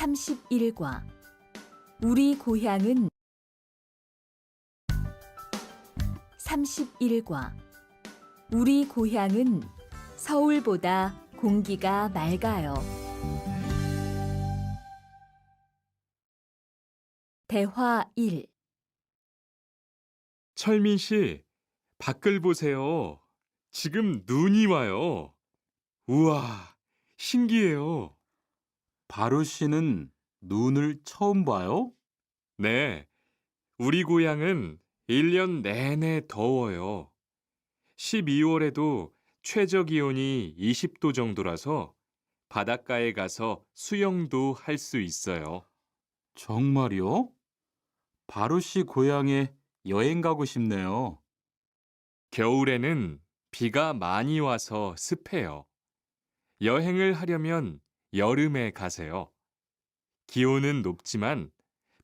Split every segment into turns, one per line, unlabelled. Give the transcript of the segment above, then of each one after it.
31과 우리 고향은 31과 우리 고향은 서울보다 공기가 맑아요. 대화 1.
철민 씨, 밖을 보세요. 지금 눈이 와요. 우와, 신기해요.
바로 씨는 눈을 처음 봐요?
네, 우리 고향은 1년 내내 더워요. 12월에도 최저 기온이 20도 정도라서 바닷가에 가서 수영도 할 수 있어요.
정말요? 바로 씨 고향에 여행 가고 싶네요.
겨울에는 비가 많이 와서 습해요. 여행을 하려면 여름에 가세요. 기온은 높지만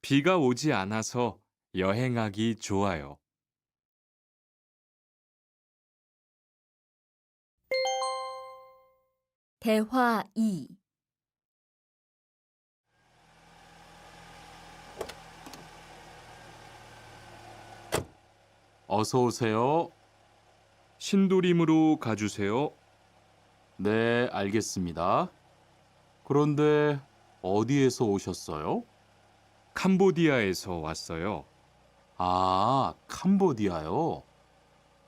비가 오지 않아서 여행하기 좋아요.
대화 2.
어서 오세요.
신도림으로 가주세요.
네, 알겠습니다. 그런데 어디에서 오셨어요?
캄보디아에서 왔어요.
아, 캄보디아요.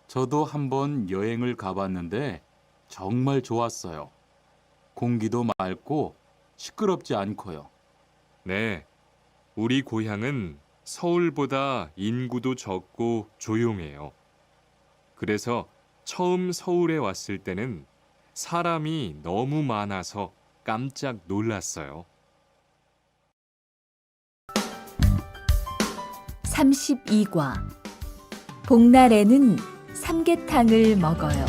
저도 한번 여행을 가봤는데 정말 좋았어요. 공기도 맑고 시끄럽지 않고요.
네, 우리 고향은 서울보다 인구도 적고 조용해요. 그래서 처음 서울에 왔을 때는 사람이 너무 많아서 깜짝 놀랐어요.
32과 복날에는 삼계탕을 먹어요.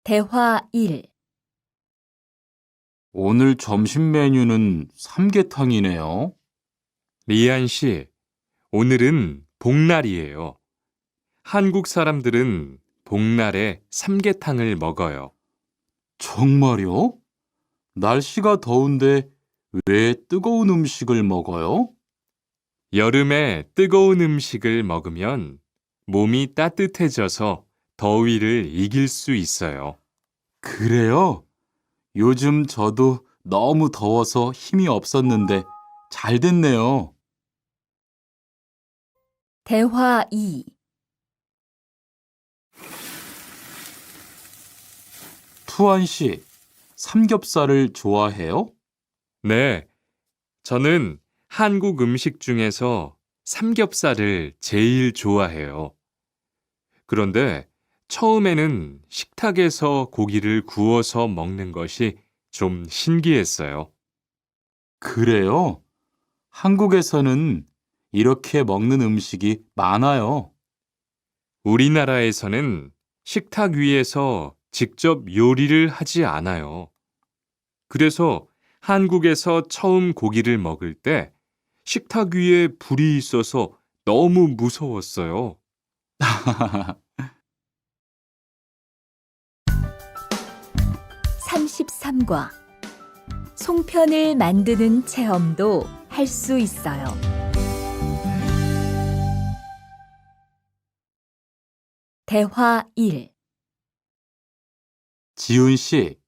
대화 1.
오늘 점심 메뉴는 삼계탕이네요.
리안 씨, 오늘은 복날이에요. 한국 사람들은 복날에 삼계탕을 먹어요.
정말요? 날씨가 더운데 왜 뜨거운 음식을 먹어요?
여름에 뜨거운 음식을 먹으면 몸이 따뜻해져서 더위를 이길 수 있어요.
그래요? 요즘 저도 너무 더워서 힘이 없었는데 잘 됐네요.
대화 2.
투안 씨, 삼겹살을 좋아해요?
네, 저는 한국 음식 중에서 삼겹살을 제일 좋아해요. 그런데 처음에는 식탁에서 고기를 구워서 먹는 것이 좀 신기했어요.
그래요? 한국에서는 이렇게 먹는 음식이 많아요.
우리나라에서는 식탁 위에서 직접 요리를 하지 않아요. 그래서 한국에서 처음 고기를 먹을 때 식탁 위에 불이 있어서 너무 무서웠어요.
33과 송편을 만드는 체험도 할 수 있어요. 대화 1.
지훈 씨,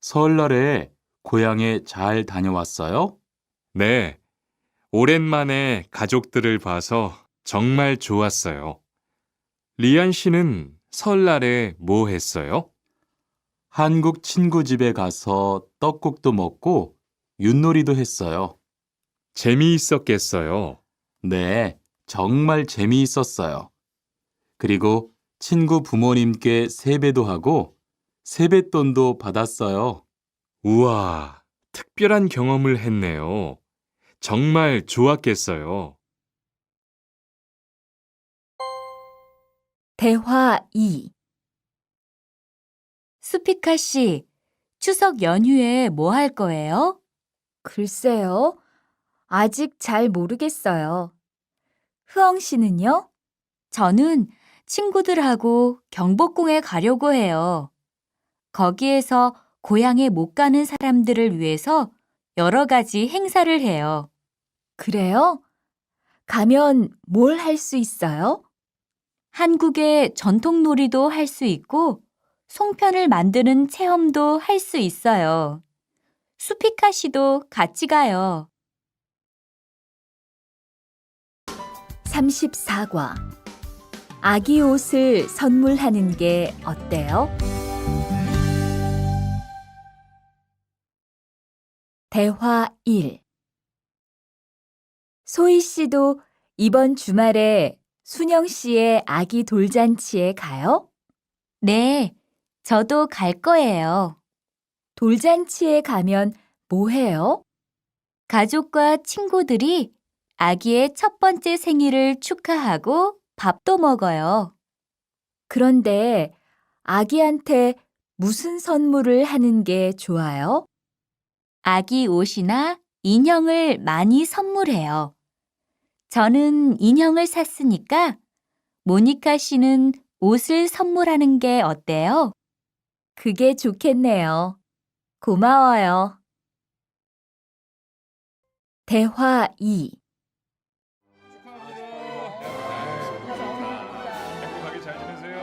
설날에 고향에 잘 다녀왔어요?
네, 오랜만에 가족들을 봐서 정말 좋았어요. 리안 씨는 설날에 뭐 했어요?
한국 친구 집에 가서 떡국도 먹고 윷놀이도 했어요.
재미있었겠어요.
네, 정말 재미있었어요. 그리고 친구 부모님께 세배도 하고 세뱃돈도 받았어요.
우와, 특별한 경험을 했네요. 정말 좋았겠어요.
대화 2. 수피카 씨, 추석 연휴에 뭐 할 거예요? 글쎄요. 아직 잘 모르겠어요. 흐엉 씨는요? 저는 친구들하고 경복궁에 가려고 해요. 거기에서 고향에 못 가는 사람들을 위해서 여러 가지 행사를 해요. 그래요? 가면 뭘 할 수 있어요? 한국의 전통 놀이도 할 수 있고, 송편을 만드는 체험도 할 수 있어요. 수피카 씨도 같이 가요. 34과. 아기 옷을 선물하는 게 어때요? 대화 1. 소희 씨도 이번 주말에 순영 씨의 아기 돌잔치에 가요? 네, 저도 갈 거예요. 돌잔치에 가면 뭐 해요? 가족과 친구들이 아기의 첫 번째 생일을 축하하고 밥도 먹어요. 그런데 아기한테 무슨 선물을 하는 게 좋아요? 아기 옷이나 인형을 많이 선물해요. 저는 인형을 샀으니까 모니카 씨는 옷을 선물하는 게 어때요? 그게 좋겠네요. 고마워요. 대화 2.
행복하게 잘 지내세요.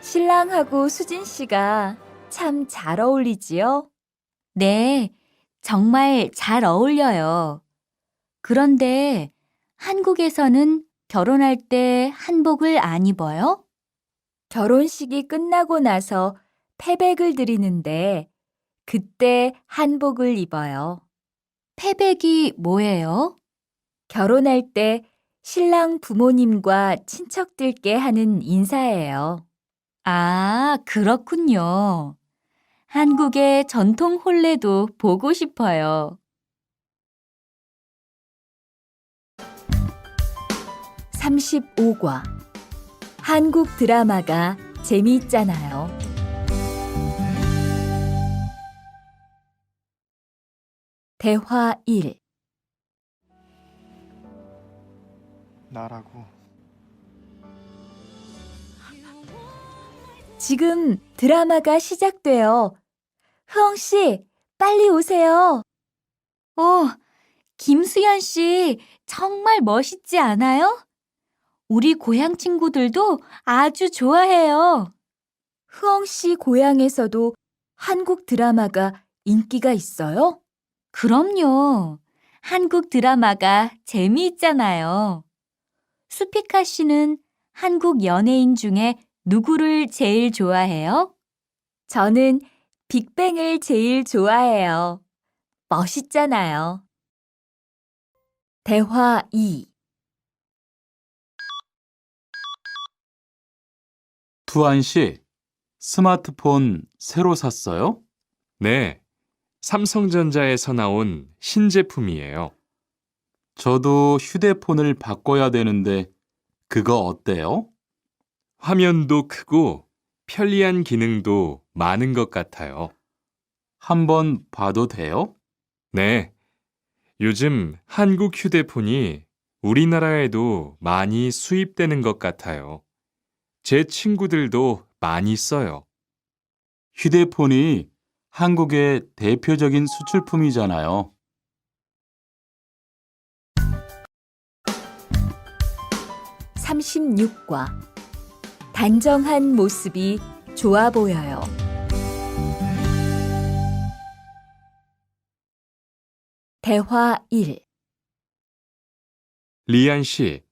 신랑하고 수진 씨가 참 잘 어울리지요? 네, 정말 잘 어울려요. 그런데 한국에서는 결혼할 때 한복을 안 입어요? 결혼식이 끝나고 나서 패백을 드리는데 그때 한복을 입어요. 패백이 뭐예요? 결혼할 때 신랑 부모님과 친척들께 하는 인사예요. 아, 그렇군요. 한국의 전통 혼례도 보고 싶어요. 35과. 한국 드라마가 재미있잖아요. 대화 1.
나라고.
지금 드라마가 시작돼요. 흐엉 씨, 빨리 오세요. 김수현 씨, 정말 멋있지 않아요? 우리 고향 친구들도 아주 좋아해요. 흐엉 씨 고향에서도 한국 드라마가 인기가 있어요? 그럼요. 한국 드라마가 재미있잖아요. 수피카 씨는 한국 연예인 중에 누구를 제일 좋아해요? 저는 빅뱅을 제일 좋아해요. 멋있잖아요. 대화 2.
투안 씨, 스마트폰 새로 샀어요?
네, 삼성전자에서 나온 신제품이에요.
저도 휴대폰을 바꿔야 되는데 그거 어때요?
화면도 크고 편리한 기능도 많은 것 같아요.
한번 봐도 돼요?
네, 요즘 한국 휴대폰이 우리나라에도 많이 수입되는 것 같아요. 제 친구들도 많이 써요.
휴대폰이 한국의 대표적인 수출품이잖아요.
36과. 단정한 모습이 좋아 보여요. 대화 1.
리안 씨,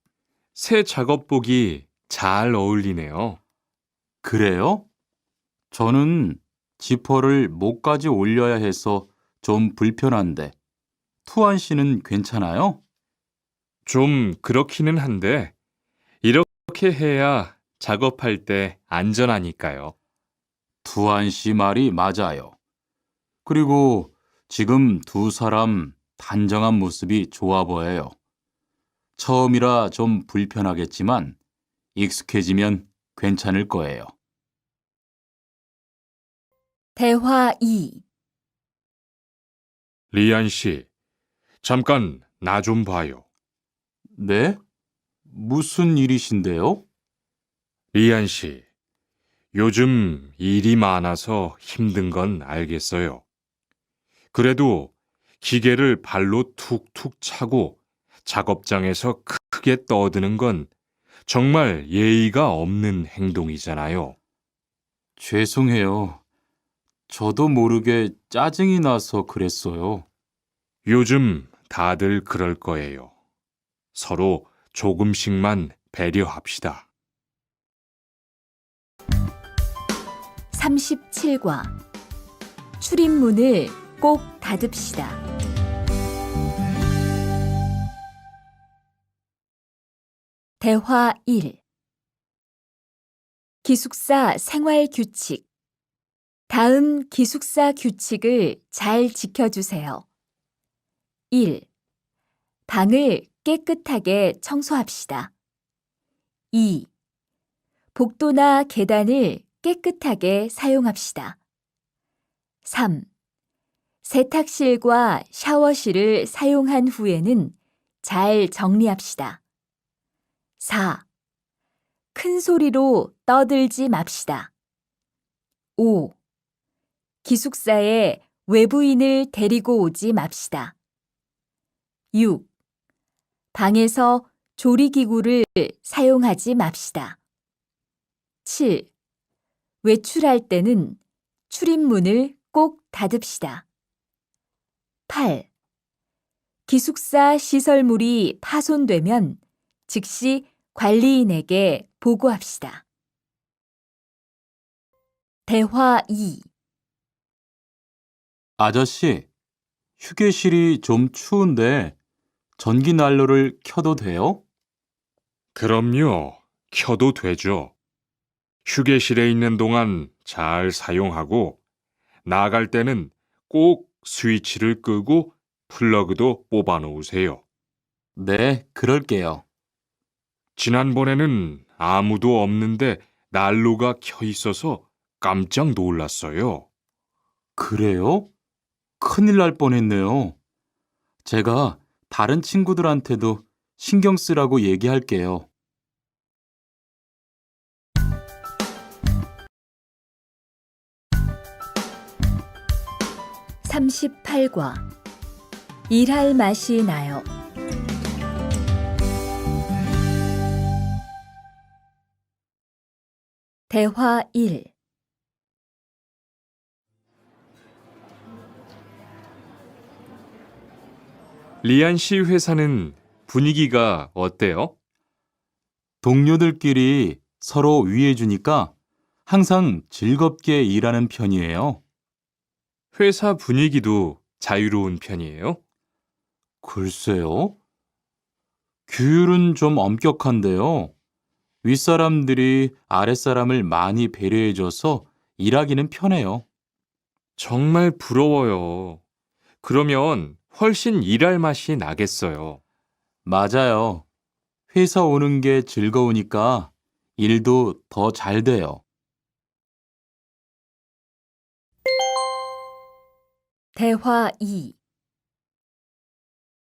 새 작업복이 잘 어울리네요.
그래요? 저는 지퍼를 목까지 올려야 해서 좀 불편한데, 투안 씨는 괜찮아요?
좀 그렇기는 한데, 이렇게 해야 작업할 때 안전하니까요.
투안 씨 말이 맞아요. 그리고 지금 두 사람 단정한 모습이 좋아 보여요. 처음이라 좀 불편하겠지만 익숙해지면 괜찮을 거예요.
대화 2.
리안 씨, 잠깐 나 좀 봐요.
네? 무슨 일이신데요?
리안 씨, 요즘 일이 많아서 힘든 건 알겠어요. 그래도 기계를 발로 툭툭 차고 작업장에서 크게 떠드는 건 정말 예의가 없는 행동이잖아요.
죄송해요. 저도 모르게 짜증이 나서 그랬어요.
요즘 다들 그럴 거예요. 서로 조금씩만 배려합시다.
37과 출입문을 꼭 닫읍시다. 대화 1. 기숙사 생활 규칙. 다음 기숙사 규칙을 잘 지켜주세요. 1. 방을 깨끗하게 청소합시다. 2. 복도나 계단을 깨끗하게 사용합시다. 3. 세탁실과 샤워실을 사용한 후에는 잘 정리합시다. 4. 큰 소리로 떠들지 맙시다. 5. 기숙사에 외부인을 데리고 오지 맙시다. 6. 방에서 조리기구를 사용하지 맙시다. 7. 외출할 때는 출입문을 꼭 닫읍시다. 8. 기숙사 시설물이 파손되면 즉시 관리인에게 보고합시다. 대화 2.
아저씨, 휴게실이 좀 추운데 전기 난로를 켜도 돼요?
그럼요. 켜도 되죠. 휴게실에 있는 동안 잘 사용하고 나갈 때는 꼭 스위치를 끄고 플러그도 뽑아 놓으세요.
네, 그럴게요.
지난번에는 아무도 없는데 난로가 켜 있어서 깜짝 놀랐어요.
그래요? 큰일 날 뻔했네요. 제가 다른 친구들한테도 신경 쓰라고 얘기할게요.
38과 일할 맛이 나요. 대화 1.
리안 씨 회사는 분위기가 어때요?
동료들끼리 서로 위해주니까 항상 즐겁게 일하는 편이에요.
회사 분위기도 자유로운 편이에요?
글쎄요. 규율은 좀 엄격한데요. 윗사람들이 아랫사람을 많이 배려해줘서 일하기는 편해요.
정말 부러워요. 그러면 훨씬 일할 맛이 나겠어요.
맞아요. 회사 오는 게 즐거우니까 일도 더 잘 돼요.
대화 2.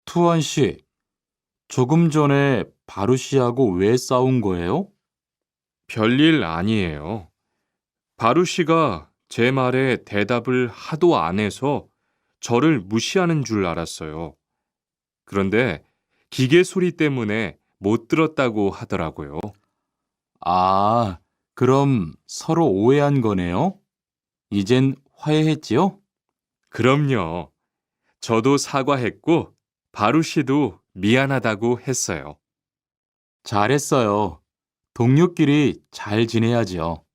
투안 씨, 조금 전에 바루 씨하고 왜 싸운 거예요?
별일 아니에요. 바루 씨가 제 말에 대답을 하도 안 해서 저를 무시하는 줄 알았어요. 그런데 기계 소리 때문에 못 들었다고 하더라고요.
아, 그럼 서로 오해한 거네요? 이젠 화해했지요?
그럼요. 저도 사과했고 바루 씨도 미안하다고 했어요.
잘했어요. 동료끼리 잘 지내야지요.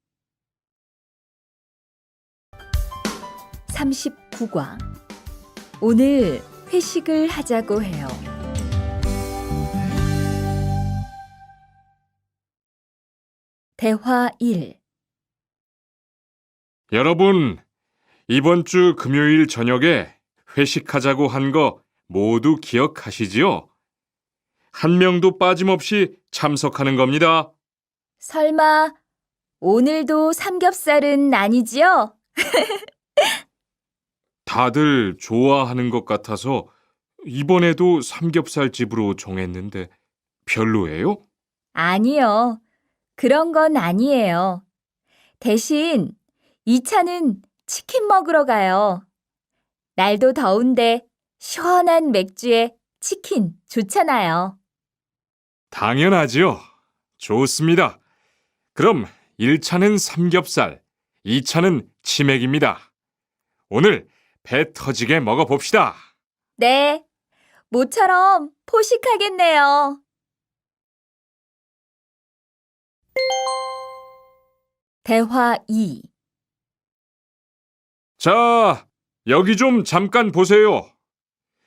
39과 오늘 회식을 하자고 해요. 대화 1.
여러분, 이번 주 금요일 저녁에 회식하자고 한 거 모두 기억하시지요? 한 명도 빠짐없이 참석하는 겁니다.
설마 오늘도 삼겹살은 아니지요?
다들 좋아하는 것 같아서 이번에도 삼겹살 집으로 정했는데 별로예요?
아니요. 그런 건 아니에요. 대신 2차는 치킨 먹으러 가요. 날도 더운데 시원한 맥주에 치킨 좋잖아요.
당연하지요. 좋습니다. 그럼 1차는 삼겹살, 2차는 치맥입니다. 오늘 배 터지게 먹어봅시다.
네, 모처럼 포식하겠네요. 대화 2.
자, 여기 좀 잠깐 보세요.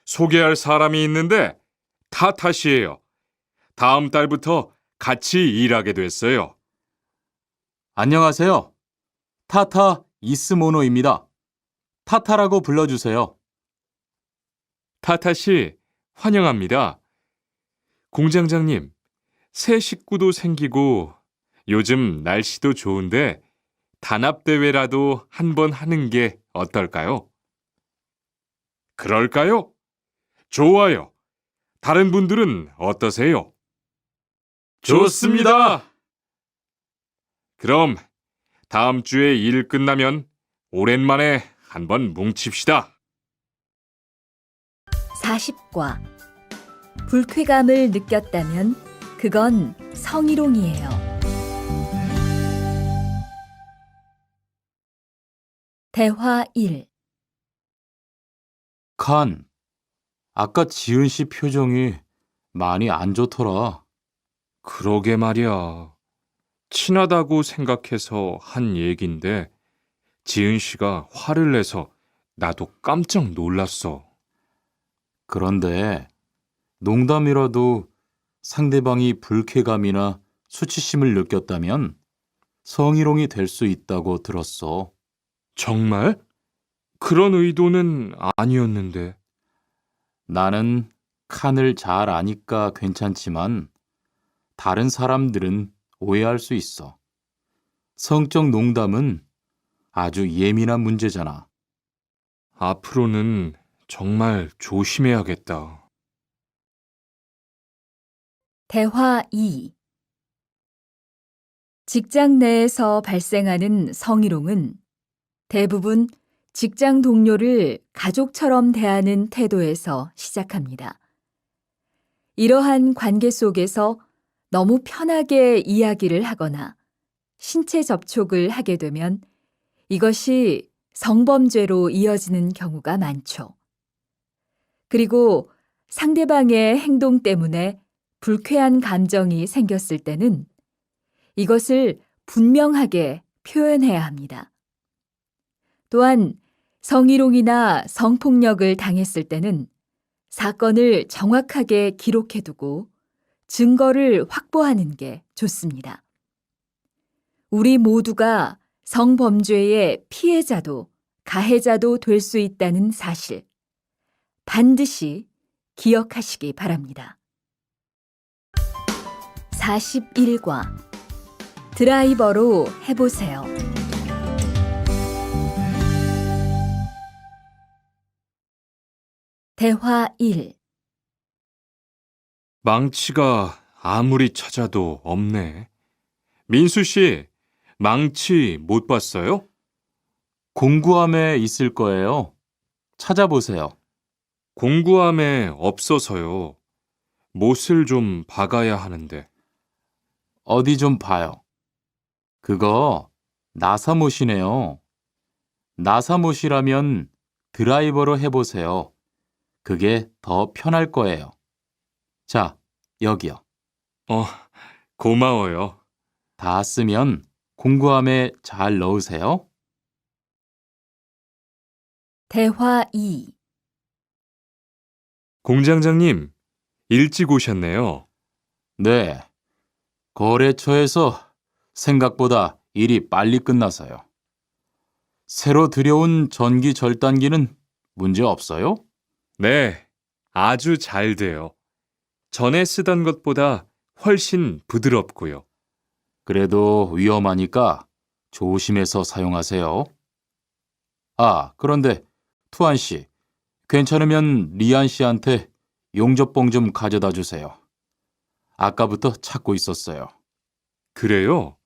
소개할 사람이 있는데 타타시예요. 다음 달부터 같이 일하게 됐어요.
안녕하세요. 타타 이스모노입니다. 타타라고 불러주세요.
타타시, 환영합니다. 공장장님, 새 식구도 생기고 요즘 날씨도 좋은데 단합대회라도 한번 하는 게 어떨까요? 그럴까요? 좋아요. 다른 분들은 어떠세요? 좋습니다. 그럼 다음 주에 일 끝나면 오랜만에 한번 뭉칩시다.
40과. 불쾌감을 느꼈다면 그건 성희롱이에요. 대화 1.
칸, 아까 지은 씨 표정이 많이 안 좋더라.
그러게 말이야. 친하다고 생각해서 한 얘긴데 지은 씨가 화를 내서 나도 깜짝 놀랐어.
그런데 농담이라도 상대방이 불쾌감이나 수치심을 느꼈다면 성희롱이 될 수 있다고 들었어.
정말? 그런 의도는 아니었는데.
나는 칸을 잘 아니까 괜찮지만 다른 사람들은 오해할 수 있어. 성적 농담은 아주 예민한 문제잖아.
앞으로는 정말 조심해야겠다.
대화 2. 직장 내에서 발생하는 성희롱은 대부분 직장 동료를 가족처럼 대하는 태도에서 시작합니다. 이러한 관계 속에서 너무 편하게 이야기를 하거나 신체 접촉을 하게 되면 이것이 성범죄로 이어지는 경우가 많죠. 그리고 상대방의 행동 때문에 불쾌한 감정이 생겼을 때는 이것을 분명하게 표현해야 합니다. 또한 성희롱이나 성폭력을 당했을 때는 사건을 정확하게 기록해두고 증거를 확보하는 게 좋습니다. 우리 모두가 성범죄의 피해자도 가해자도 될 수 있다는 사실, 반드시 기억하시기 바랍니다. 41과. 드라이버로 해보세요. 대화 1.
망치가 아무리 찾아도 없네. 민수 씨, 망치 못 봤어요?
공구함에 있을 거예요. 찾아보세요.
공구함에 없어서요. 못을 좀 박아야 하는데.
어디 좀 봐요. 그거 나사못이네요. 나사못이라면 드라이버로 해보세요. 그게 더 편할 거예요. 자, 여기요.
어, 고마워요.
다 쓰면 공구함에 잘 넣으세요.
대화 2.
공장장님, 일찍 오셨네요.
네. 거래처에서 생각보다 일이 빨리 끝나서요. 새로 들여온 전기 절단기는 문제 없어요?
네, 아주 잘 돼요. 전에 쓰던 것보다 훨씬 부드럽고요.
그래도 위험하니까 조심해서 사용하세요. 아, 그런데 투안 씨, 괜찮으면 리안 씨한테 용접봉 좀 가져다 주세요. 아까부터 찾고 있었어요.
그래요?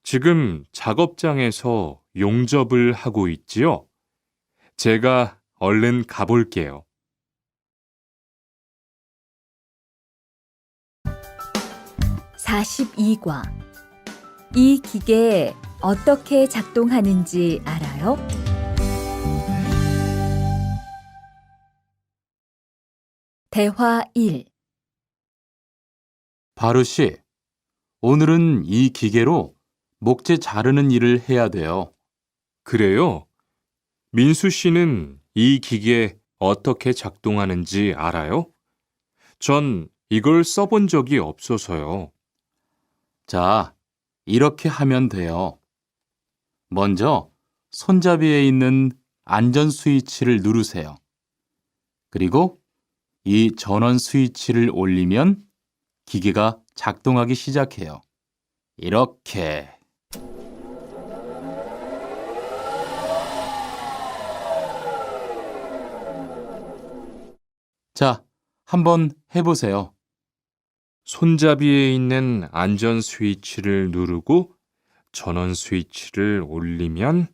지금 작업장에서 용접을 하고 있지요? 제가 얼른 가볼게요.
42과. 이 기계 어떻게 작동하는지 알아요? 대화 1.
바루 씨, 오늘은 이 기계로 목재 자르는 일을 해야 돼요.
그래요? 민수 씨는 이 기계 어떻게 작동하는지 알아요? 전 이걸 써본 적이 없어서요.
자, 이렇게 하면 돼요. 먼저 손잡이에 있는 안전 스위치를 누르세요. 그리고 이 전원 스위치를 올리면 기계가 작동하기 시작해요. 이렇게. 자, 한번 해보세요.
손잡이에 있는 안전 스위치를 누르고 전원 스위치를 올리면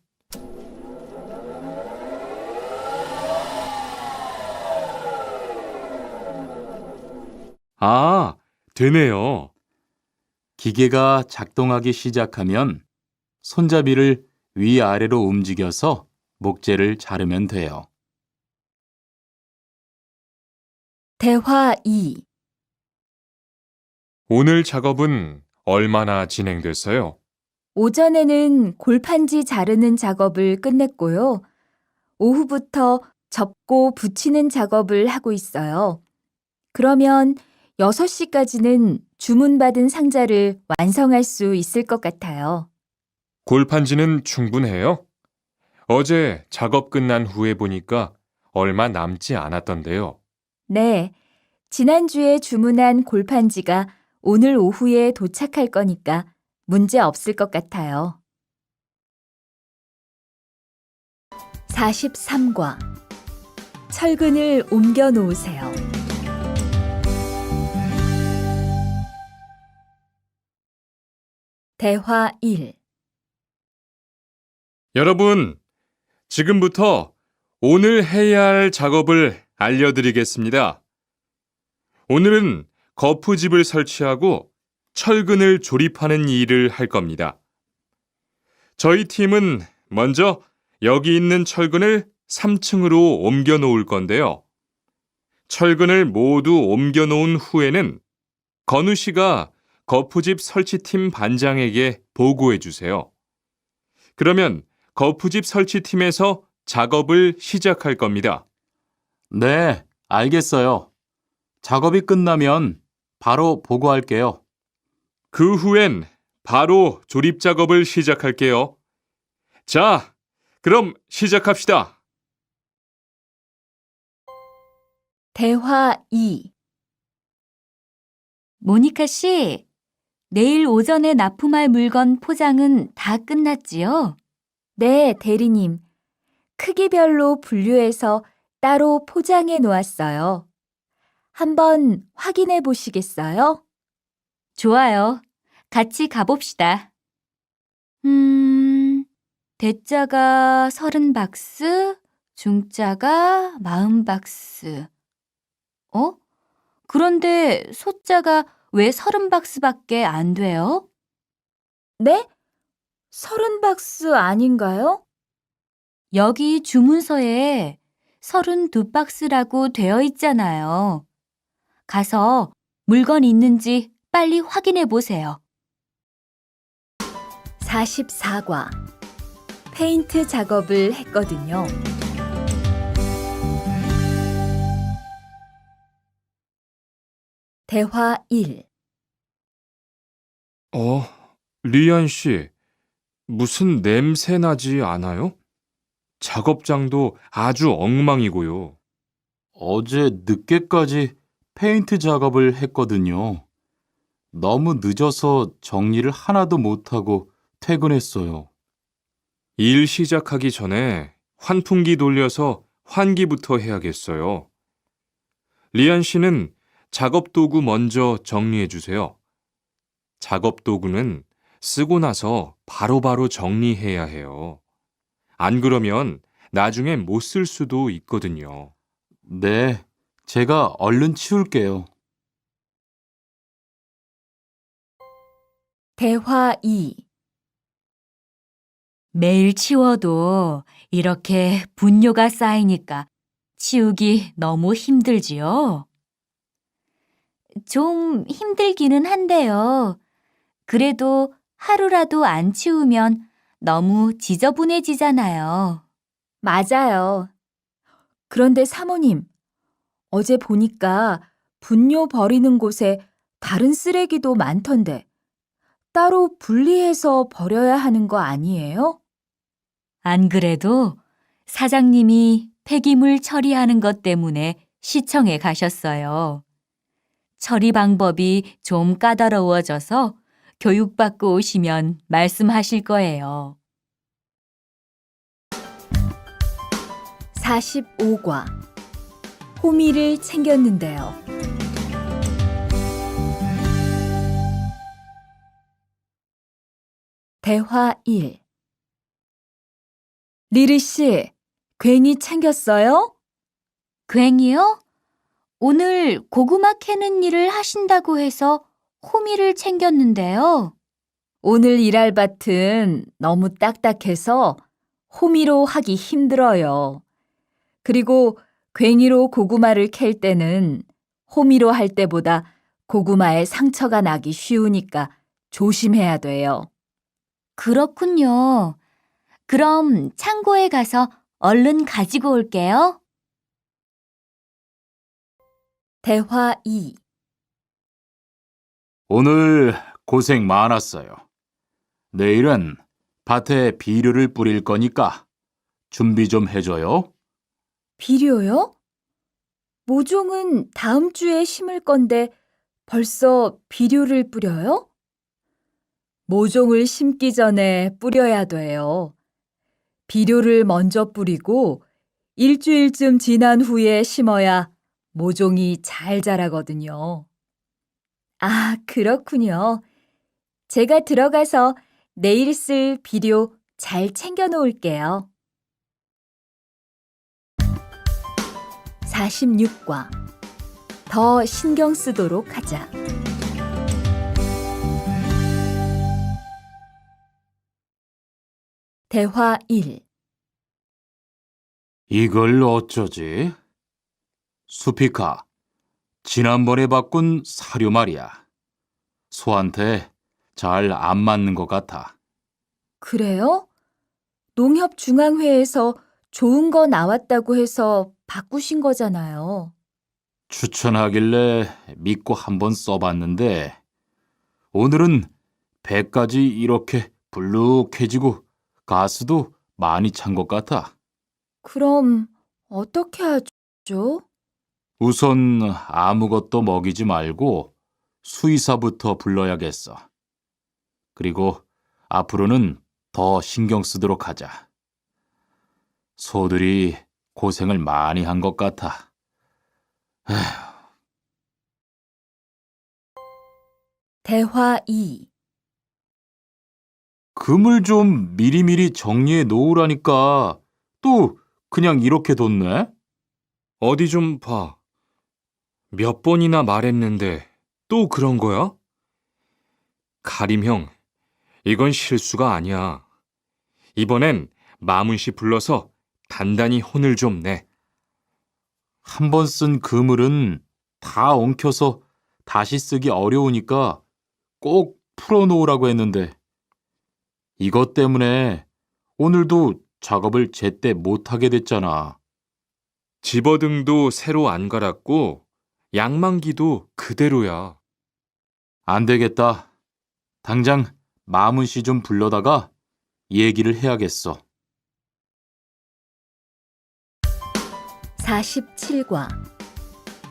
아, 되네요.
기계가 작동하기 시작하면 손잡이를 위아래로 움직여서 목재를 자르면 돼요.
대화 2.
오늘 작업은 얼마나 진행됐어요?
오전에는 골판지 자르는 작업을 끝냈고요. 오후부터 접고 붙이는 작업을 하고 있어요. 그러면 6시까지는 주문받은 상자를 완성할 수 있을 것 같아요.
골판지는 충분해요? 어제 작업 끝난 후에 보니까 얼마 남지 않았던데요.
네, 지난주에 주문한 골판지가 오늘 오후에 도착할 거니까 문제 없을 것 같아요. 43과. 철근을 옮겨 놓으세요. 대화 1.
여러분, 지금부터 오늘 해야 할 작업을 알려드리겠습니다. 오늘은 거푸집을 설치하고 철근을 조립하는 일을 할 겁니다. 저희 팀은 먼저 여기 있는 철근을 3층으로 옮겨 놓을 건데요. 철근을 모두 옮겨 놓은 후에는 건우 씨가 거푸집 설치팀 반장에게 보고해 주세요. 그러면 거푸집 설치팀에서 작업을 시작할 겁니다.
네, 알겠어요. 작업이 끝나면 바로 보고할게요.
그 후엔 바로 조립 작업을 시작할게요. 자, 그럼 시작합시다.
대화 2. 모니카 씨, 내일 오전에 납품할 물건 포장은 다 끝났지요? 네, 대리님. 크기별로 분류해서 따로 포장해 놓았어요. 한번 확인해 보시겠어요? 좋아요. 같이 가봅시다. 대자가 30박스, 중자가 40박스. 그런데 소자가 왜 30박스밖에 안 돼요? 네? 30박스 아닌가요? 여기 주문서에 32박스라고 되어 있잖아요. 가서 물건 있는지 빨리 확인해 보세요. 44과. 페인트 작업을 했거든요. 대화 1.
리안 씨, 무슨 냄새 나지 않아요? 작업장도 아주 엉망이고요.
어제 늦게까지 페인트 작업을 했거든요. 너무 늦어서 정리를 하나도 못하고 퇴근했어요.
일 시작하기 전에 환풍기 돌려서 환기부터 해야겠어요. 리안 씨는 작업 도구 먼저 정리해 주세요. 작업 도구는 쓰고 나서 바로바로 정리해야 해요. 안 그러면 나중에 못 쓸 수도 있거든요.
네, 제가 얼른 치울게요.
대화 2. 매일 치워도 이렇게 분뇨가 쌓이니까 치우기 너무 힘들지요? 좀 힘들기는 한데요. 그래도 하루라도 안 치우면 너무 지저분해지잖아요. 맞아요. 그런데 사모님, 어제 보니까 분뇨 버리는 곳에 다른 쓰레기도 많던데 따로 분리해서 버려야 하는 거 아니에요? 안 그래도 사장님이 폐기물 처리하는 것 때문에 시청에 가셨어요. 처리 방법이 좀 까다로워져서 교육받고 오시면 말씀하실 거예요. 45과 호미를 챙겼는데요. 대화 1. 리리 씨, 괭이 챙겼어요? 괭이요? 오늘 고구마 캐는 일을 하신다고 해서 호미를 챙겼는데요. 오늘 일할 밭은 너무 딱딱해서 호미로 하기 힘들어요. 그리고 괭이로 고구마를 캘 때는 호미로 할 때보다 고구마에 상처가 나기 쉬우니까 조심해야 돼요. 그렇군요. 그럼 창고에 가서 얼른 가지고 올게요. 대화 2.
오늘 고생 많았어요. 내일은 밭에 비료를 뿌릴 거니까 준비 좀 해줘요.
비료요? 모종은 다음 주에 심을 건데 벌써 비료를 뿌려요? 모종을 심기 전에 뿌려야 돼요. 비료를 먼저 뿌리고 일주일쯤 지난 후에 심어야 모종이 잘 자라거든요. 아, 그렇군요. 제가 들어가서 내일 쓸 비료 잘 챙겨 놓을게요. 46과 더 신경 쓰도록 하자. 대화 1.
이걸 어쩌지? 수피카, 지난번에 바꾼 사료 말이야. 소한테 잘 안 맞는 것 같아.
그래요? 농협중앙회에서 좋은 거 나왔다고 해서 바꾸신 거잖아요.
추천하길래 믿고 한번 써봤는데 오늘은 배까지 이렇게 불룩해지고 가스도 많이 찬 것 같아.
그럼 어떻게 하죠?
우선 아무것도 먹이지 말고 수의사부터 불러야겠어. 그리고 앞으로는 더 신경 쓰도록 하자. 소들이 고생을 많이 한 것 같아.
대화 2.
금을 좀 미리미리 정리해 놓으라니까 또 그냥 이렇게 뒀네?
어디 좀 봐. 몇 번이나 말했는데 또 그런 거야? 가림 형, 이건 실수가 아니야. 이번엔 마문 씨 불러서 단단히 혼을 좀 내.
한 번 쓴 그물은 다 엉켜서 다시 쓰기 어려우니까 꼭 풀어놓으라고 했는데 이것 때문에 오늘도 작업을 제때 못하게 됐잖아.
집어등도 새로 안 갈았고 양만기도 그대로야.
안 되겠다. 당장 마문 씨 좀 불러다가 얘기를 해야겠어.
47과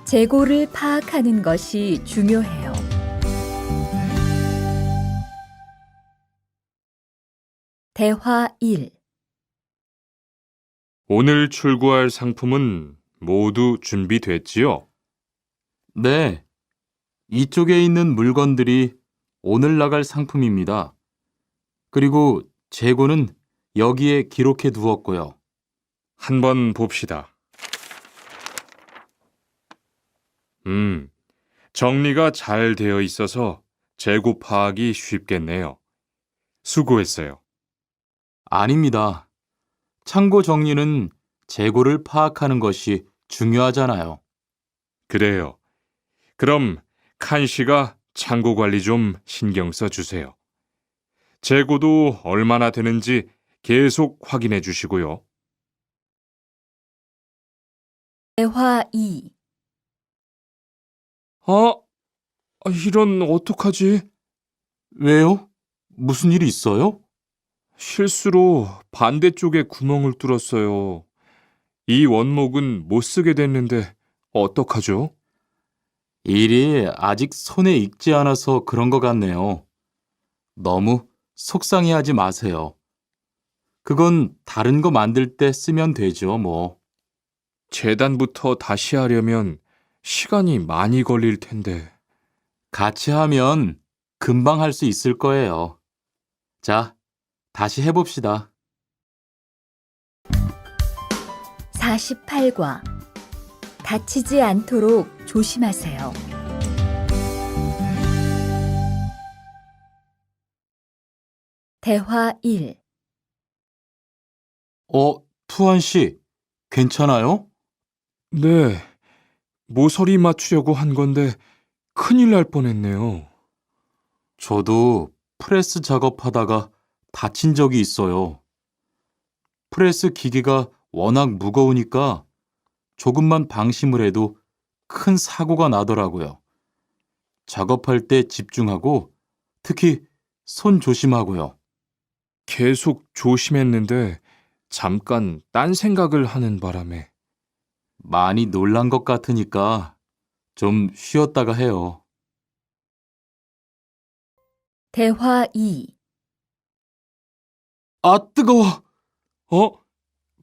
재고를 파악하는 것이 중요해요. 대화 1.
오늘 출고할 상품은 모두 준비됐지요?
네, 이쪽에 있는 물건들이 오늘 나갈 상품입니다. 그리고 재고는 여기에 기록해 두었고요.
한번 봅시다. 정리가 잘 되어 있어서 재고 파악이 쉽겠네요. 수고했어요.
아닙니다. 창고 정리는 재고를 파악하는 것이 중요하잖아요.
그래요. 그럼 칸 씨가 창고 관리 좀 신경 써 주세요. 재고도 얼마나 되는지 계속 확인해 주시고요.
대화 2.
이런 어떡하지?
왜요? 무슨 일이 있어요?
실수로 반대쪽에 구멍을 뚫었어요. 이 원목은 못 쓰게 됐는데 어떡하죠?
일이 아직 손에 익지 않아서 그런 것 같네요. 너무 속상해하지 마세요. 그건 다른 거 만들 때 쓰면 되죠, 뭐.
재단부터 다시 하려면 시간이 많이 걸릴 텐데.
같이 하면 금방 할 수 있을 거예요. 자, 다시 해봅시다.
48과 다치지 않도록 조심하세요. 대화 1.
투한 씨, 괜찮아요?
네, 모서리 맞추려고 한 건데 큰일 날 뻔했네요.
저도 프레스 작업하다가 다친 적이 있어요. 프레스 기계가 워낙 무거우니까 조금만 방심을 해도 큰 사고가 나더라고요. 작업할 때 집중하고 특히 손 조심하고요.
계속 조심했는데 잠깐 딴 생각을 하는 바람에.
많이 놀란 것 같으니까 좀 쉬었다가 해요.
대화 2.
아, 뜨거워!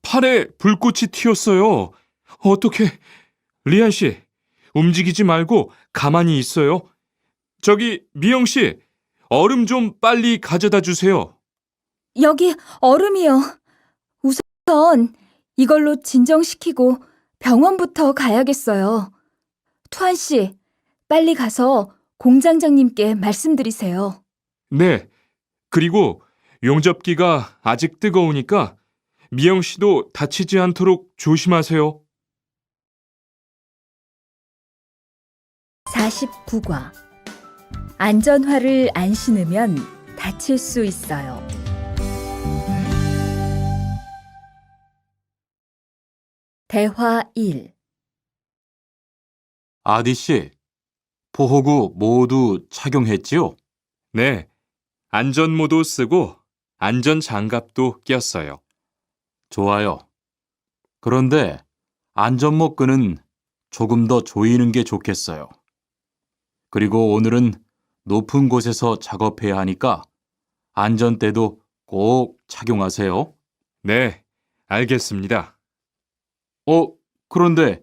팔에 불꽃이 튀었어요. 어떻게? 리안 씨, 움직이지 말고 가만히 있어요. 저기 미영 씨, 얼음 좀 빨리 가져다 주세요.
여기 얼음이요. 우선 이걸로 진정시키고 병원부터 가야겠어요. 투한 씨, 빨리 가서 공장장님께 말씀드리세요.
네, 그리고 용접기가 아직 뜨거우니까 미영 씨도 다치지 않도록 조심하세요.
49과 안전화를 안 신으면 다칠 수 있어요. 대화 1.
아디 씨, 보호구 모두 착용했지요?
네, 안전모도 쓰고 안전장갑도 꼈어요.
좋아요. 그런데 안전모 끈은 조금 더 조이는 게 좋겠어요. 그리고 오늘은 높은 곳에서 작업해야 하니까 안전대도 꼭 착용하세요.
네, 알겠습니다.
그런데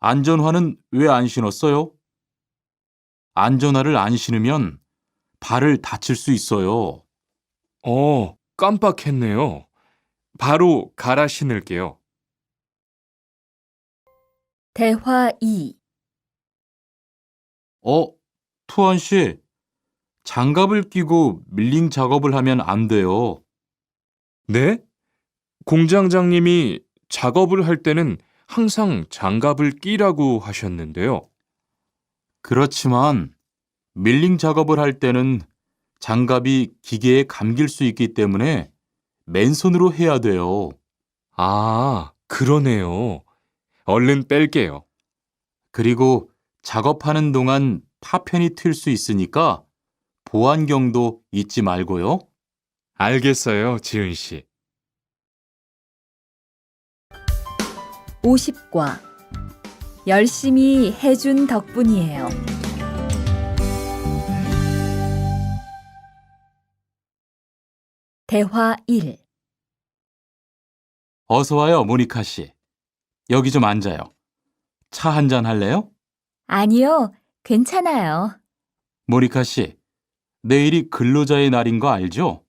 안전화는 왜 안 신었어요? 안전화를 안 신으면 발을 다칠 수 있어요.
깜빡했네요. 바로 갈아 신을게요.
대화 2.
투한 씨, 장갑을 끼고 밀링 작업을 하면 안 돼요.
네? 공장장님이 작업을 할 때는 항상 장갑을 끼라고 하셨는데요.
그렇지만 밀링 작업을 할 때는 장갑이 기계에 감길 수 있기 때문에 맨손으로 해야 돼요.
그러네요. 얼른 뺄게요.
그리고 작업하는 동안 파편이 튈 수 있으니까 보안경도 잊지 말고요.
알겠어요, 지은 씨.
50과 열심히 해준 덕분이에요. 대화 1.
어서 와요, 모니카 씨. 여기 좀 앉아요. 차 한잔 할래요?
아니요, 괜찮아요.
모니카 씨, 내일이 근로자의 날인 거 알죠?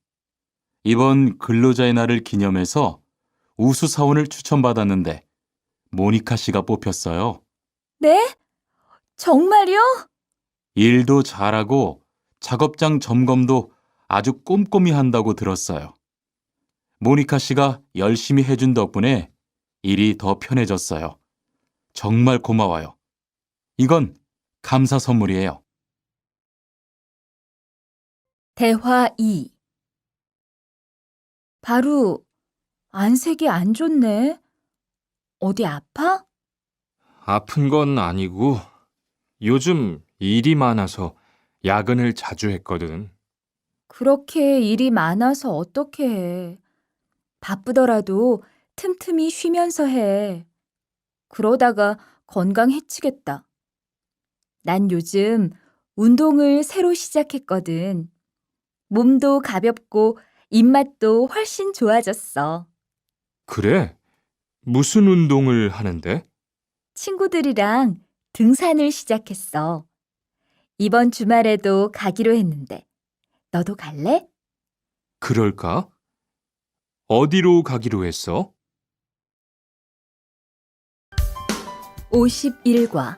이번 근로자의 날을 기념해서 우수사원을 추천받았는데 모니카 씨가 뽑혔어요.
네? 정말요?
일도 잘하고 작업장 점검도 아주 꼼꼼히 한다고 들었어요. 모니카 씨가 열심히 해준 덕분에 일이 더 편해졌어요. 정말 고마워요. 이건 감사 선물이에요.
대화 2. 바로 안색이 안 좋네. 어디 아파?
아픈 건 아니고 요즘 일이 많아서 야근을 자주 했거든.
그렇게 일이 많아서 어떻게 해. 바쁘더라도 틈틈이 쉬면서 해. 그러다가 건강 해치겠다. 난 요즘 운동을 새로 시작했거든. 몸도 가볍고 입맛도 훨씬 좋아졌어.
그래? 무슨 운동을 하는데?
친구들이랑 등산을 시작했어. 이번 주말에도 가기로 했는데, 너도 갈래?
그럴까? 어디로 가기로 했어?
51과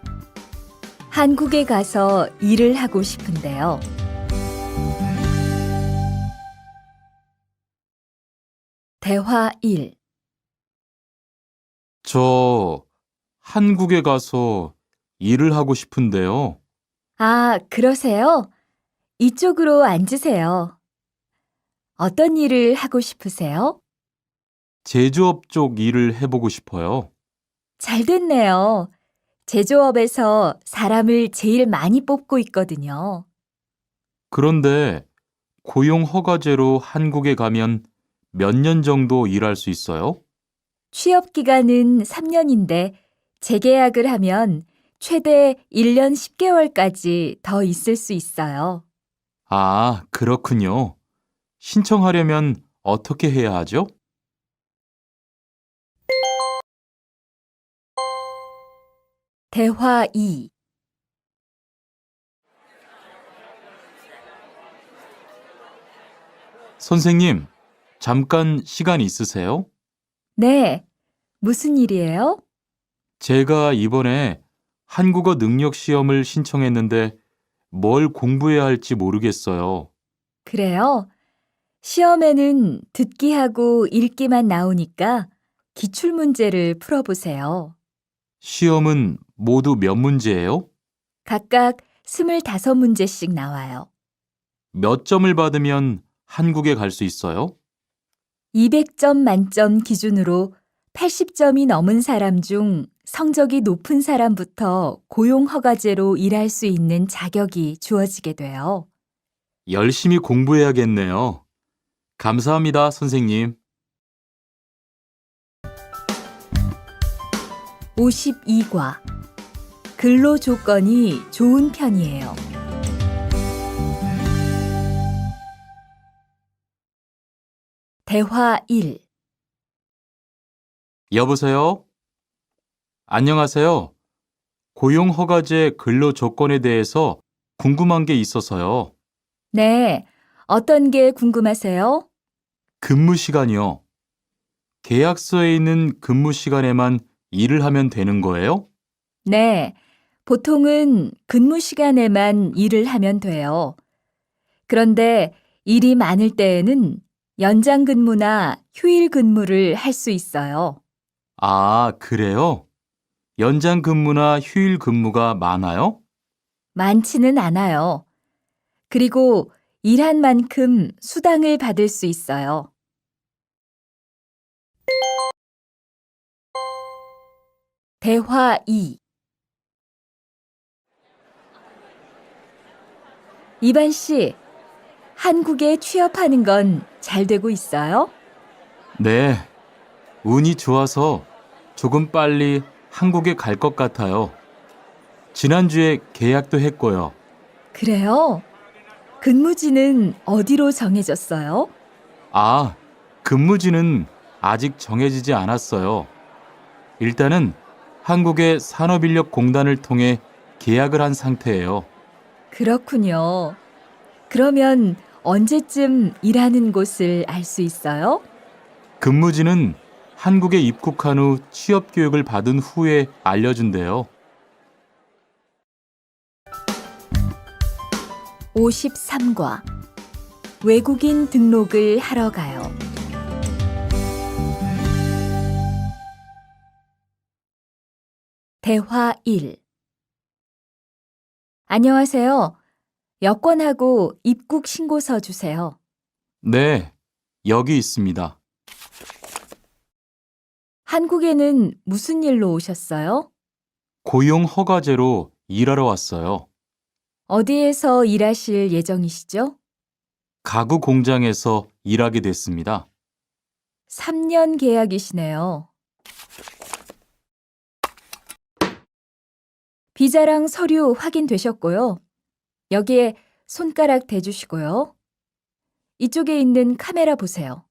한국에 가서 일을 하고 싶은데요. 대화 1.
저 한국에 가서 일을 하고 싶은데요.
아, 그러세요? 이쪽으로 앉으세요. 어떤 일을 하고 싶으세요?
제조업 쪽 일을 해보고 싶어요.
잘 됐네요. 제조업에서 사람을 제일 많이 뽑고 있거든요.
그런데 고용 허가제로 한국에 가면 몇 년 정도 일할 수 있어요?
취업 기간은 3년인데 재계약을 하면 최대 1년 10개월까지 더 있을 수 있어요.
아, 그렇군요. 신청하려면 어떻게 해야 하죠?
대화 2.
선생님, 잠깐 시간 있으세요?
네, 무슨 일이에요?
제가 이번에 한국어 능력 시험을 신청했는데 뭘 공부해야 할지 모르겠어요.
그래요? 시험에는 듣기하고 읽기만 나오니까 기출문제를 풀어보세요.
시험은 모두 몇 문제예요?
각각 25문제씩 나와요.
몇 점을 받으면 한국에 갈 수 있어요?
200점 만점 기준으로 80점이 넘은 사람 중 성적이 높은 사람부터 고용허가제로 일할 수 있는 자격이 주어지게 돼요.
열심히 공부해야겠네요. 감사합니다, 선생님.
52과 근로 조건이 좋은 편이에요. 대화 1.
여보세요? 안녕하세요. 고용허가제 근로 조건에 대해서 궁금한 게 있어서요.
네, 어떤 게 궁금하세요?
근무 시간이요. 계약서에 있는 근무 시간에만 일을 하면 되는 거예요?
네, 보통은 근무 시간에만 일을 하면 돼요. 그런데 일이 많을 때에는 연장 근무나 휴일 근무를 할 수 있어요.
아, 그래요? 연장 근무나 휴일 근무가 많아요?
많지는 않아요. 그리고 일한 만큼 수당을 받을 수 있어요. 대화 2. 이반 씨, 한국에 취업하는 건 잘 되고 있어요?
네. 운이 좋아서 조금 빨리 한국에 갈 것 같아요. 지난주에 계약도 했고요.
그래요? 근무지는 어디로 정해졌어요?
아, 근무지는 아직 정해지지 않았어요. 일단은 한국의 산업인력공단을 통해 계약을 한 상태예요.
그렇군요. 그러면 언제쯤 일하는 곳을 알 수 있어요?
근무지는 한국에 입국한 후 취업 교육을 받은 후에 알려준대요.
53과 외국인 등록을 하러 가요. 대화 1. 안녕하세요. 여권하고 입국 신고서 주세요.
네, 여기 있습니다.
한국에는 무슨 일로 오셨어요?
고용 허가제로 일하러 왔어요.
어디에서 일하실 예정이시죠?
가구 공장에서 일하게 됐습니다.
3년 계약이시네요. 비자랑 서류 확인되셨고요. 여기에 손가락 대주시고요. 이쪽에 있는 카메라 보세요.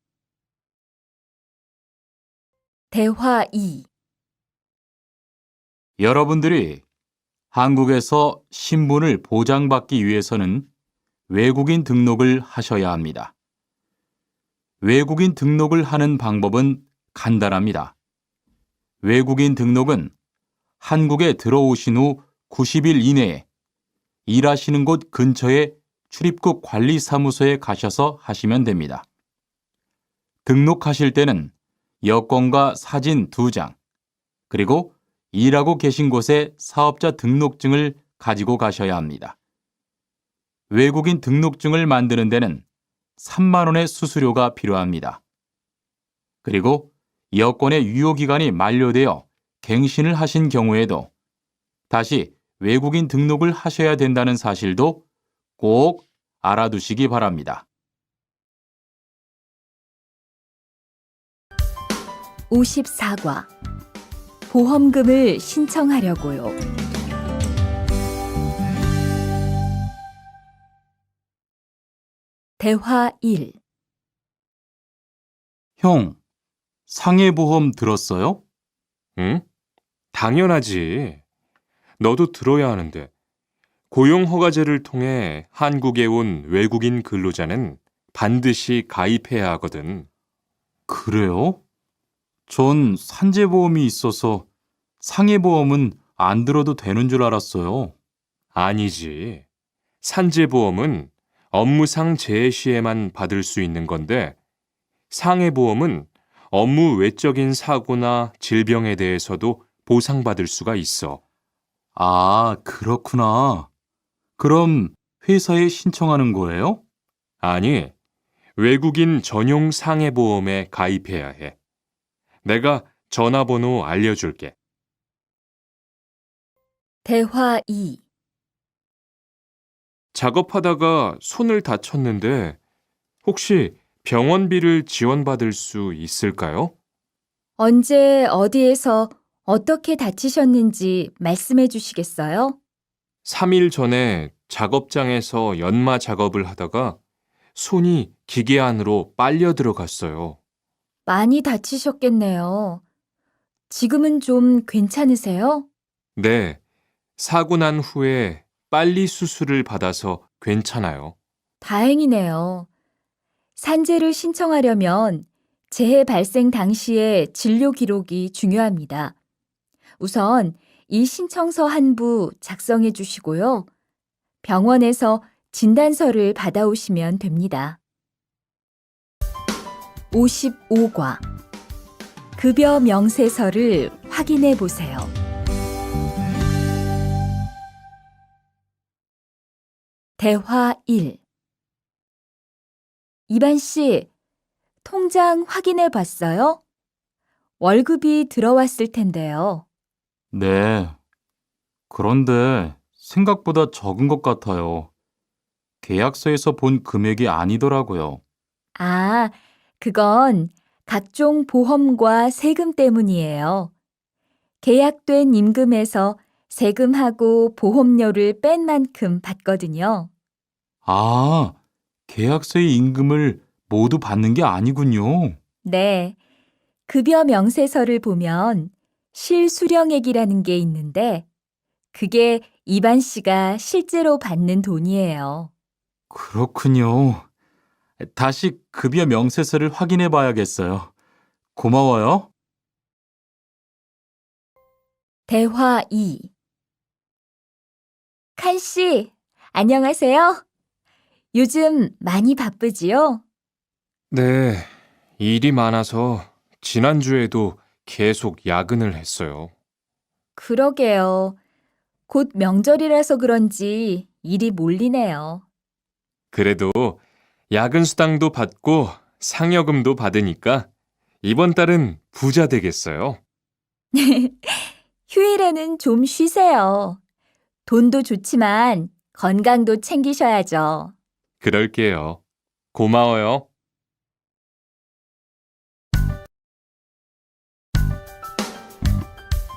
대화 2.
여러분들이 한국에서 신분을 보장받기 위해서는 외국인 등록을 하셔야 합니다. 외국인 등록을 하는 방법은 간단합니다. 외국인 등록은 한국에 들어오신 후 90일 이내에 일하시는 곳 근처의 출입국 관리사무소에 가셔서 하시면 됩니다. 등록하실 때는 여권과 사진 2장, 그리고 일하고 계신 곳의 사업자 등록증을 가지고 가셔야 합니다. 외국인 등록증을 만드는 데는 3만 원의 수수료가 필요합니다. 그리고 여권의 유효기간이 만료되어 갱신을 하신 경우에도 다시 외국인 등록을 하셔야 된다는 사실도 꼭 알아두시기 바랍니다.
54과 보험금을 신청하려고요. 대화 1.
형, 상해보험 들었어요?
응? 당연하지. 너도 들어야 하는데. 고용허가제를 통해 한국에 온 외국인 근로자는 반드시 가입해야 하거든.
그래요? 전 산재보험이 있어서 상해보험은 안 들어도 되는 줄 알았어요.
아니지. 산재보험은 업무상 재해 시에만 받을 수 있는 건데, 상해보험은 업무 외적인 사고나 질병에 대해서도 보상받을 수가 있어.
아, 그렇구나. 그럼 회사에 신청하는 거예요?
아니, 외국인 전용 상해보험에 가입해야 해. 내가 전화번호 알려줄게.
대화 2.
작업하다가 손을 다쳤는데 혹시 병원비를 지원받을 수 있을까요?
언제 어디에서 어떻게 다치셨는지 말씀해 주시겠어요?
3일 전에 작업장에서 연마 작업을 하다가 손이 기계 안으로 빨려 들어갔어요.
많이 다치셨겠네요. 지금은 좀 괜찮으세요?
네, 사고 난 후에 빨리 수술을 받아서 괜찮아요.
다행이네요. 산재를 신청하려면 재해 발생 당시의 진료 기록이 중요합니다. 우선 이 신청서 한 부 작성해 주시고요. 병원에서 진단서를 받아오시면 됩니다. 55과 급여 명세서를 확인해 보세요. 대화 1. 이반 씨, 통장 확인해 봤어요? 월급이 들어왔을 텐데요.
네. 그런데 생각보다 적은 것 같아요. 계약서에서 본 금액이 아니더라고요.
아, 그건 각종 보험과 세금 때문이에요. 계약된 임금에서 세금하고 보험료를 뺀 만큼 받거든요.
아, 계약서의 임금을 모두 받는 게 아니군요.
네, 급여 명세서를 보면 실수령액이라는 게 있는데 그게 이반 씨가 실제로 받는 돈이에요.
그렇군요. 다시 급여 명세서를 확인해 봐야겠어요. 고마워요.
대화 2. 칸 씨, 안녕하세요. 요즘 많이 바쁘지요?
네, 일이 많아서 지난주에도 계속 야근을 했어요.
그러게요. 곧 명절이라서 그런지 일이 몰리네요.
그래도 야근 수당도 받고 상여금도 받으니까 이번 달은 부자 되겠어요.
휴일에는 좀 쉬세요. 돈도 좋지만 건강도 챙기셔야죠.
그럴게요. 고마워요.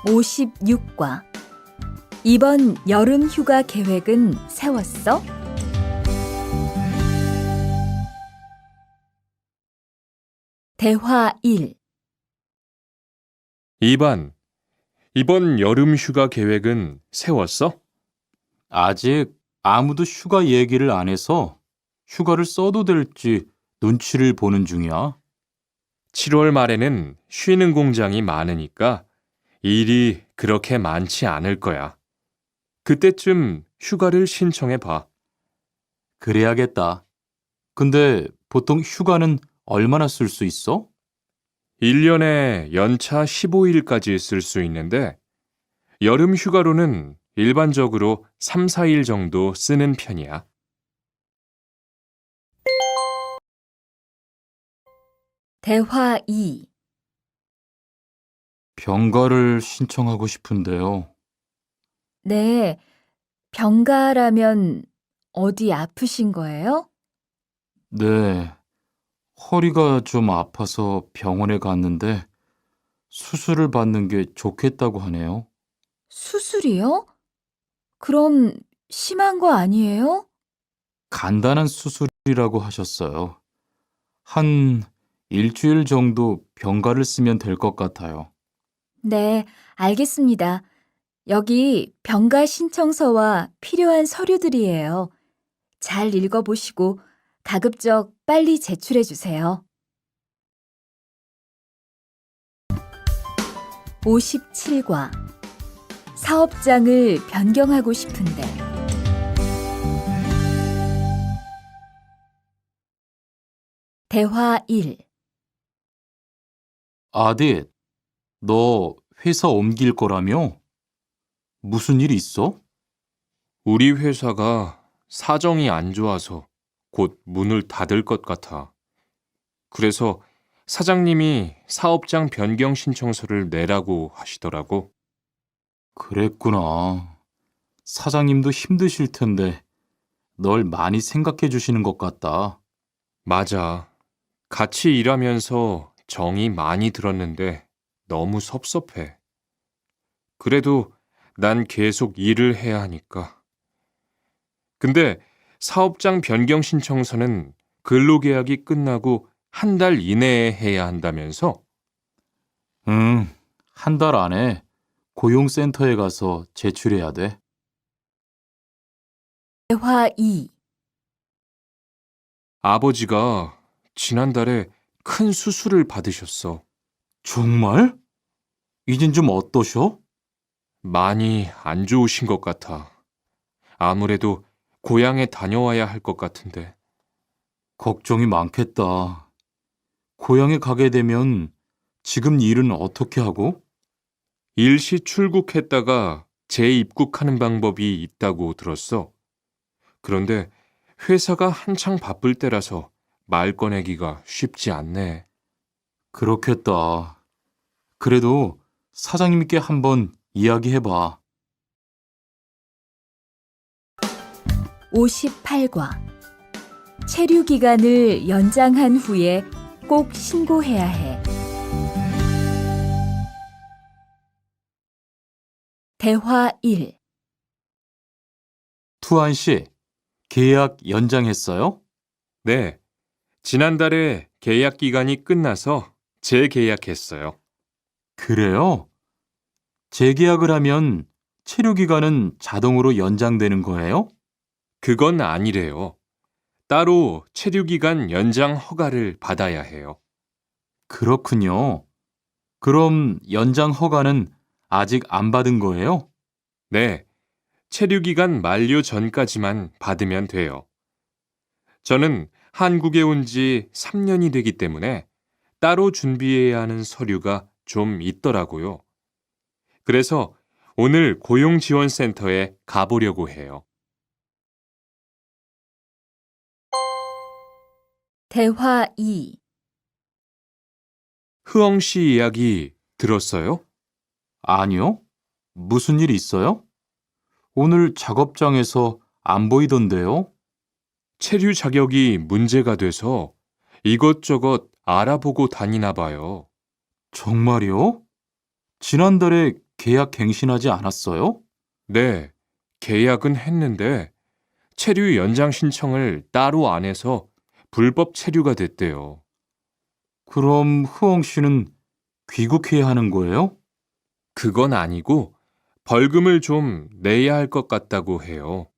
56과. 이번 여름 휴가 계획은 세웠어? 대화 1.
이번 여름 휴가 계획은 세웠어?
아직 아무도 휴가 얘기를 안 해서 휴가를 써도 될지 눈치를 보는 중이야.
7월 말에는 쉬는 공장이 많으니까 일이 그렇게 많지 않을 거야. 그때쯤 휴가를 신청해 봐.
그래야겠다. 근데 보통 휴가는 얼마나 쓸 수 있어?
1년에 연차 15일까지 쓸 수 있는데 여름 휴가로는 일반적으로 3, 4일 정도 쓰는 편이야.
대화 2.
병가를 신청하고 싶은데요.
네, 병가라면 어디 아프신 거예요?
네, 허리가 좀 아파서 병원에 갔는데 수술을 받는 게 좋겠다고 하네요.
수술이요? 그럼 심한 거 아니에요?
간단한 수술이라고 하셨어요. 한 일주일 정도 병가를 쓰면 될 것 같아요.
네, 알겠습니다. 여기 병가 신청서와 필요한 서류들이에요. 잘 읽어보시고 가급적 빨리 제출해 주세요. 57과. 사업장을 변경하고 싶은데. 대화 1.
아딧, 너 회사 옮길 거라며? 무슨 일 있어?
우리 회사가 사정이 안 좋아서 곧 문을 닫을 것 같아. 그래서 사장님이 사업장 변경 신청서를 내라고 하시더라고.
그랬구나. 사장님도 힘드실 텐데 널 많이 생각해 주시는 것 같다.
맞아. 같이 일하면서 정이 많이 들었는데 너무 섭섭해. 그래도 난 계속 일을 해야 하니까. 근데 사업장 변경 신청서는 근로계약이 끝나고 한 달 이내에 해야 한다면서?
응, 한 달 안에 고용센터에 가서 제출해야 돼.
대화 2.
아버지가 지난달에 큰 수술을 받으셨어.
정말? 이젠 좀 어떠셔?
많이 안 좋으신 것 같아. 아무래도 고향에 다녀와야 할 것 같은데.
걱정이 많겠다. 고향에 가게 되면 지금 일은 어떻게 하고?
일시 출국했다가 재입국하는 방법이 있다고 들었어. 그런데 회사가 한창 바쁠 때라서 말 꺼내기가 쉽지 않네.
그렇겠다. 그래도 사장님께 한번 이야기해봐.
58과. 체류 기간을 연장한 후에 꼭 신고해야 해. 대화 1.
투안 씨, 계약 연장했어요?
네, 지난달에 계약 기간이 끝나서 재계약했어요.
그래요? 재계약을 하면 체류 기간은 자동으로 연장되는 거예요?
그건 아니래요. 따로 체류기간 연장 허가를 받아야 해요.
그렇군요. 그럼 연장 허가는 아직 안 받은 거예요?
네, 체류기간 만료 전까지만 받으면 돼요. 저는 한국에 온 지 3년이 되기 때문에 따로 준비해야 하는 서류가 좀 있더라고요. 그래서 오늘 고용지원센터에 가보려고 해요.
대화 2.
흐엉 씨 이야기 들었어요?
아니요. 무슨 일 있어요? 오늘 작업장에서 안 보이던데요?
체류 자격이 문제가 돼서 이것저것 알아보고 다니나 봐요.
정말요? 지난달에 계약 갱신하지 않았어요?
네, 계약은 했는데 체류 연장 신청을 따로 안 해서 불법 체류가 됐대요.
그럼 흐엉 씨는 귀국해야 하는 거예요?
그건 아니고 벌금을 좀 내야 할 것 같다고 해요.